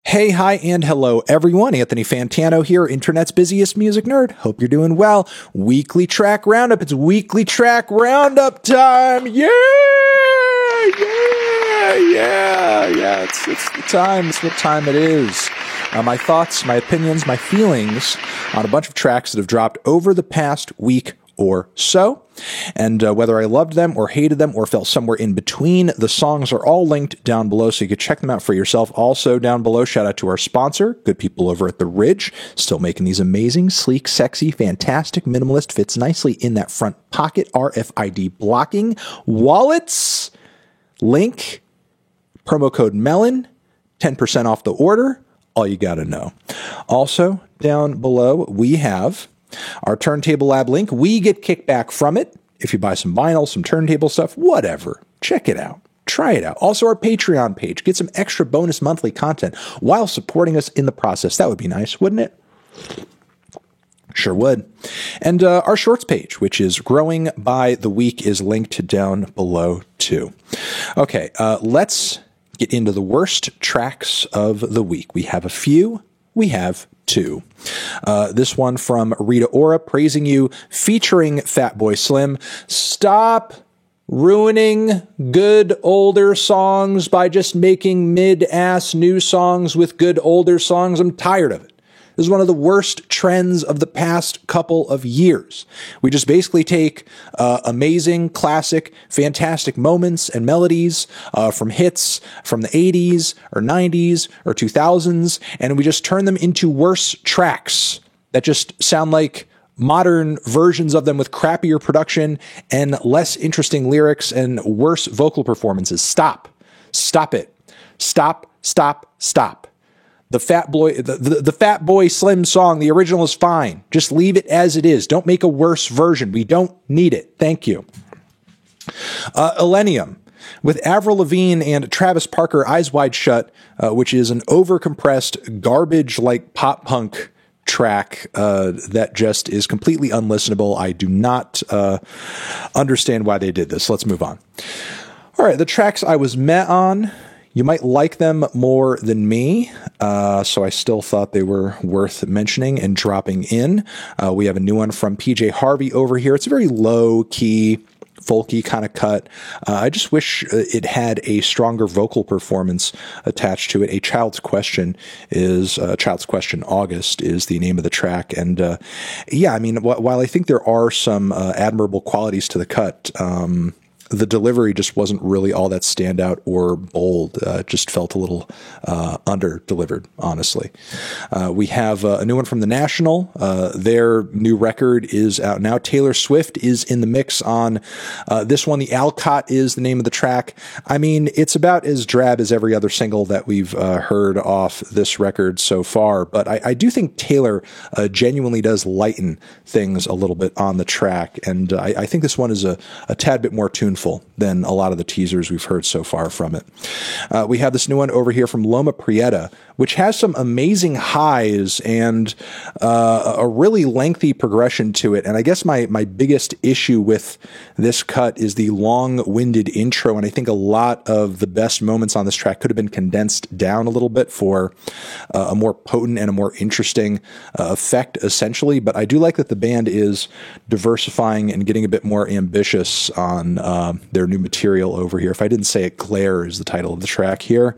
Hey, hi, and hello, everyone. Anthony Fantano here, internet's busiest music nerd. Hope you're doing well. Weekly track roundup. It's weekly track roundup time. Yeah. It's the time. It's what time it is. My thoughts, my opinions, my feelings on a bunch of tracks that have dropped over the past week or so. And whether I loved them or hated them or fell somewhere in between, the songs are all linked down below so you can check them out for yourself. Also down below, shout out to our sponsor, good people over at The Ridge, still making these amazing, sleek, sexy, fantastic, minimalist, fits nicely in that front pocket, RFID blocking wallets. Link, promo code MELON, 10% off the order, all you gotta know. Also down below, we have our Turntable Lab link. We get kickback from it. If you buy some vinyl, some turntable stuff, whatever, check it out. Try it out. Also, our Patreon page. Get some extra bonus monthly content while supporting us in the process. That would be nice, wouldn't it? Sure would. And our shorts page, which is growing by the week, is linked down below too. Okay, let's get into the worst tracks of the week. We have a few. We have two. This one from Rita Ora, Praising You, featuring Fatboy Slim. Stop ruining good older songs by just making mid-ass new songs with good older songs. I'm tired of it. This is one of the worst trends of the past couple of years. We just basically take amazing, classic, fantastic moments and melodies from hits from the 80s or 90s or 2000s, and we just turn them into worse tracks that just sound like modern versions of them with crappier production and less interesting lyrics and worse vocal performances. Stop. Stop it. Stop, stop, stop. The Fatboy Slim song, the original is fine. Just leave it as it is. Don't make a worse version. We don't need it. Thank you. Illenium with Avril Lavigne and Travis Barker, Eyes Wide Shut, which is an overcompressed garbage-like pop punk track that just is completely unlistenable. I do not understand why they did this. Let's move on. All right, the tracks I was met on. You might like them more than me, so I still thought they were worth mentioning and dropping in. We have a new one from PJ Harvey over here. It's a very low-key, folky kind of cut. I just wish it had a stronger vocal performance attached to it. Child's Question August is the name of the track. And yeah, I mean, while I think there are some admirable qualities to the cut, the delivery just wasn't really all that standout or bold. It just felt a little under-delivered, honestly. We have a new one from The National. Their new record is out now. Taylor Swift is in the mix on this one. The Alcott is the name of the track. I mean, it's about as drab as every other single that we've heard off this record so far. But I do think Taylor genuinely does lighten things a little bit on the track. And I think this one is a tad bit more tuneful than a lot of the teasers we've heard so far from it. We have this new one over here from Loma Prieta, which has some amazing highs and a really lengthy progression to it. And I guess my biggest issue with this cut is the long-winded intro, and I think a lot of the best moments on this track could have been condensed down a little bit for a more potent and a more interesting effect, essentially. But I do like that the band is diversifying and getting a bit more ambitious on their new material over here. If I didn't say it, Glare is the title of the track here.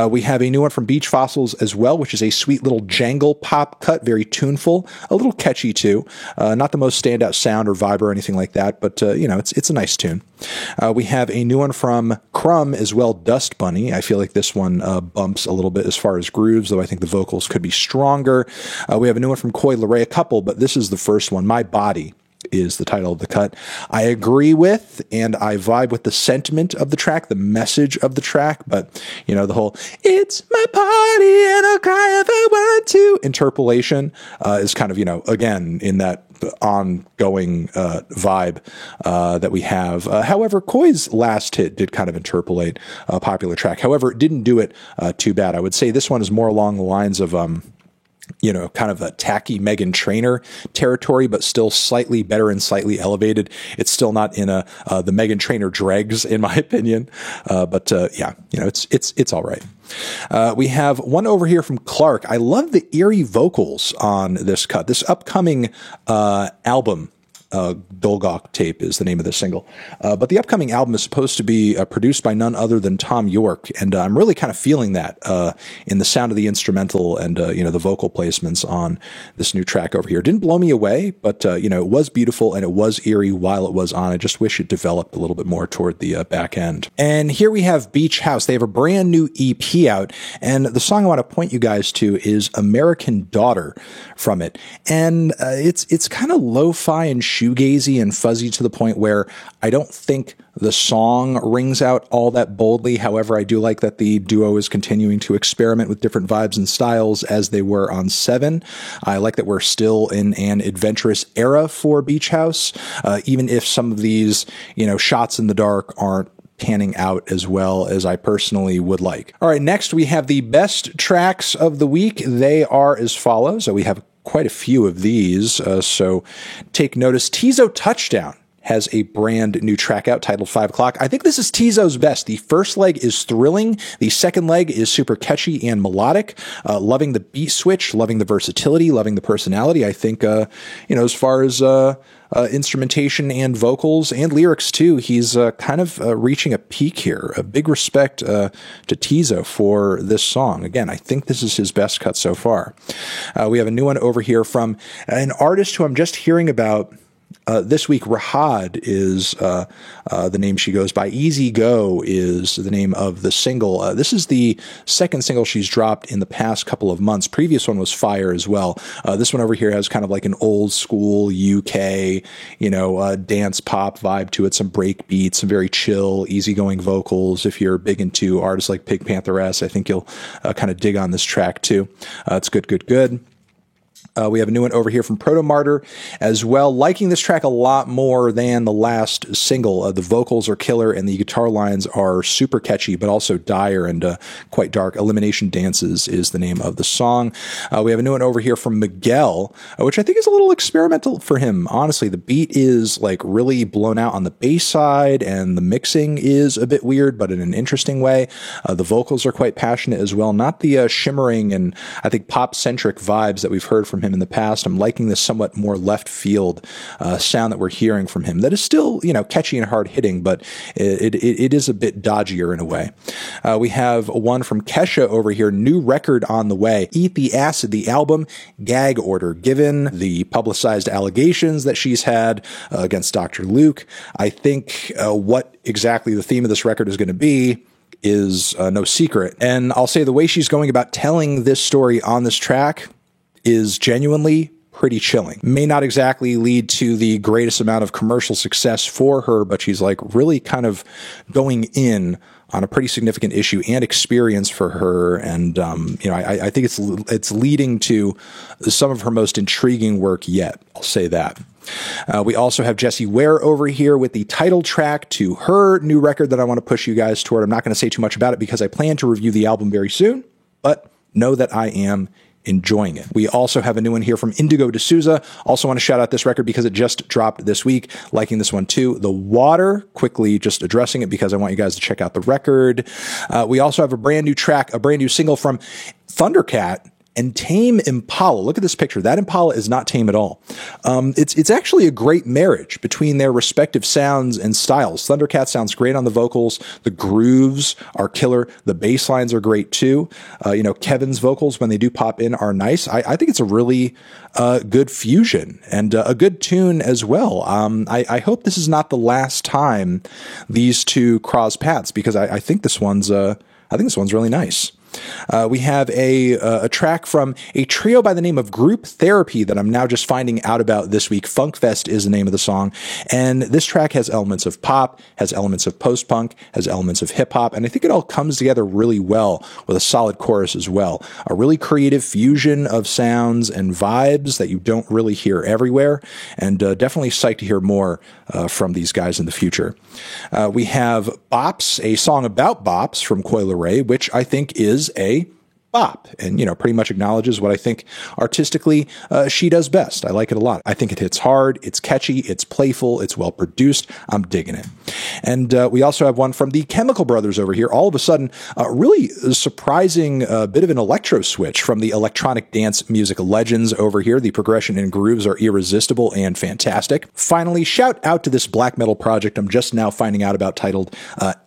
We have a new one from Beach Fossils as well, which is a sweet little jangle pop cut, very tuneful, a little catchy too. Not the most standout sound or vibe or anything like that, but you know, it's a nice tune. We have a new one from Crumb as well, Dust Bunny. I feel like this one bumps a little bit as far as grooves, though I think the vocals could be stronger. We have a new one from Coi Leray, a couple, but this is the first one, My Body is the title of the cut. I agree with and I vibe with the sentiment of the track, the message of the track, but you know, the whole "it's my party and I'll cry if I want to" interpolation is kind of, you know, again in that ongoing vibe that we have. However, Coy's last hit did kind of interpolate a popular track. However, it didn't do it too bad. I would say this one is more along the lines of kind of a tacky Meghan Trainor territory, but still slightly better and slightly elevated. It's still not in the Meghan Trainor dregs, in my opinion. It's all right. We have one over here from Clark. I love the eerie vocals on this cut. This upcoming album, Dolgok Tape is the name of the single. But the upcoming album is supposed to be produced by none other than Tom York. And I'm really kind of feeling that in the sound of the instrumental and, the vocal placements on this new track over here. It didn't blow me away, but, it was beautiful and it was eerie while it was on. I just wish it developed a little bit more toward the back end. And here we have Beach House. They have a brand new EP out. And the song I want to point you guys to is American Daughter from it. And it's kind of lo-fi and shoegazy and fuzzy to the point where I don't think the song rings out all that boldly. However, I do like that the duo is continuing to experiment with different vibes and styles as they were on Seven. I like that we're still in an adventurous era for Beach House, even if some of these, shots in the dark aren't panning out as well as I personally would like. All right, next we have the best tracks of the week. They are as follows. We have quite a few of these, so take notice. Tizo Touchdown has a brand new track out titled 5 O'Clock. I think this is Tizo's best. The first leg is thrilling. The second leg is super catchy and melodic. Loving the beat switch, loving the versatility, loving the personality. I think, as far as instrumentation and vocals and lyrics too, he's kind of reaching a peak here. A big respect to Tizo for this song. Again, I think this is his best cut so far. We have a new one over here from an artist who I'm just hearing about this week. Rahad is the name she goes by. Easy Go is the name of the single. This is the second single she's dropped in the past couple of months. Previous one was Fire as well. This one over here has kind of like an old school UK, dance pop vibe to it. Some break beats, some very chill, easygoing vocals. If you're big into artists like Pink Pantheress, I think you'll kind of dig on this track too. It's good. We have a new one over here from Proto Martyr as well. Liking this track a lot more than the last single. The vocals are killer and the guitar lines are super catchy, but also dire and quite dark. Elimination Dances is the name of the song. We have a new one over here from Miguel, which I think is a little experimental for him. Honestly, the beat is like really blown out on the bass side and the mixing is a bit weird, but in an interesting way. The vocals are quite passionate as well. Not the shimmering and I think pop-centric vibes that we've heard from him in the past. I'm liking this somewhat more left field sound that we're hearing from him that is still, catchy and hard hitting, but it is a bit dodgier in a way. We have one from Kesha over here, new record on the way. Eat the Acid, the album, gag order. Given the publicized allegations that she's had against Dr. Luke, I think what exactly the theme of this record is going to be is no secret. And I'll say the way she's going about telling this story on this track is genuinely pretty chilling. May not exactly lead to the greatest amount of commercial success for her, but she's like really kind of going in on a pretty significant issue and experience for her. And, I think it's leading to some of her most intriguing work yet. I'll say that. We also have Jessie Ware over here with the title track to her new record that I want to push you guys toward. I'm not going to say too much about it because I plan to review the album very soon, but know that I am enjoying it. We also have a new one here from Indigo D'Souza. Also want to shout out this record because it just dropped this week. Liking this one too. The Water, quickly just addressing it because I want you guys to check out the record. We also have a brand new track, a brand new single from Thundercat and Tame Impala. Look at this picture. That Impala is not tame at all. It's actually a great marriage between their respective sounds and styles. Thundercat sounds great on the vocals. The grooves are killer. The bass lines are great too. Kevin's vocals, when they do pop in, are nice. I think it's a really good fusion and a good tune as well. I hope this is not the last time these two cross paths because I think this one's really nice. We have a track from a trio by the name of Group Therapy that I'm now just finding out about this week. Funkfest is the name of the song. And this track has elements of pop, has elements of post-punk, has elements of hip-hop, and I think it all comes together really well with a solid chorus as well. A really creative fusion of sounds and vibes that you don't really hear everywhere, and definitely psyched to hear more from these guys in the future. We have Bops, a song about bops from Coi Leray, which I think is a bop, and, pretty much acknowledges what I think artistically she does best. I like it a lot. I think it hits hard, it's catchy, it's playful, it's well produced. I'm digging it. And we also have one from the Chemical Brothers over here. All of a sudden, really surprising bit of an electro switch from the electronic dance music legends over here. The progression and grooves are irresistible and fantastic. Finally, shout out to this black metal project I'm just now finding out about, titled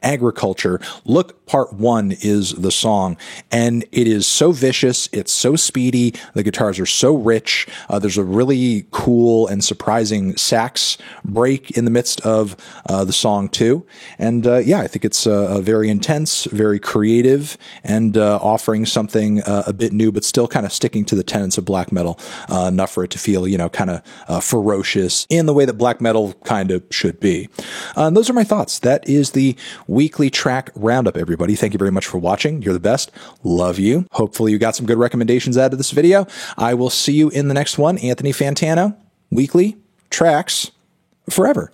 Agriculture. Look, Part 1 is the song, and it is so vicious, it's so speedy, the guitars are so rich, there's a really cool and surprising sax break in the midst of the song too, and I think it's very intense, very creative, and offering something a bit new, but still kind of sticking to the tenets of black metal, enough for it to feel, kind of ferocious in the way that black metal kind of should be. And those are my thoughts. That is the weekly track roundup, everybody. Thank you very much for watching. You're the best. Love you. Hopefully you got some good recommendations out of this video. I will see you in the next one. Anthony Fantano, weekly tracks forever.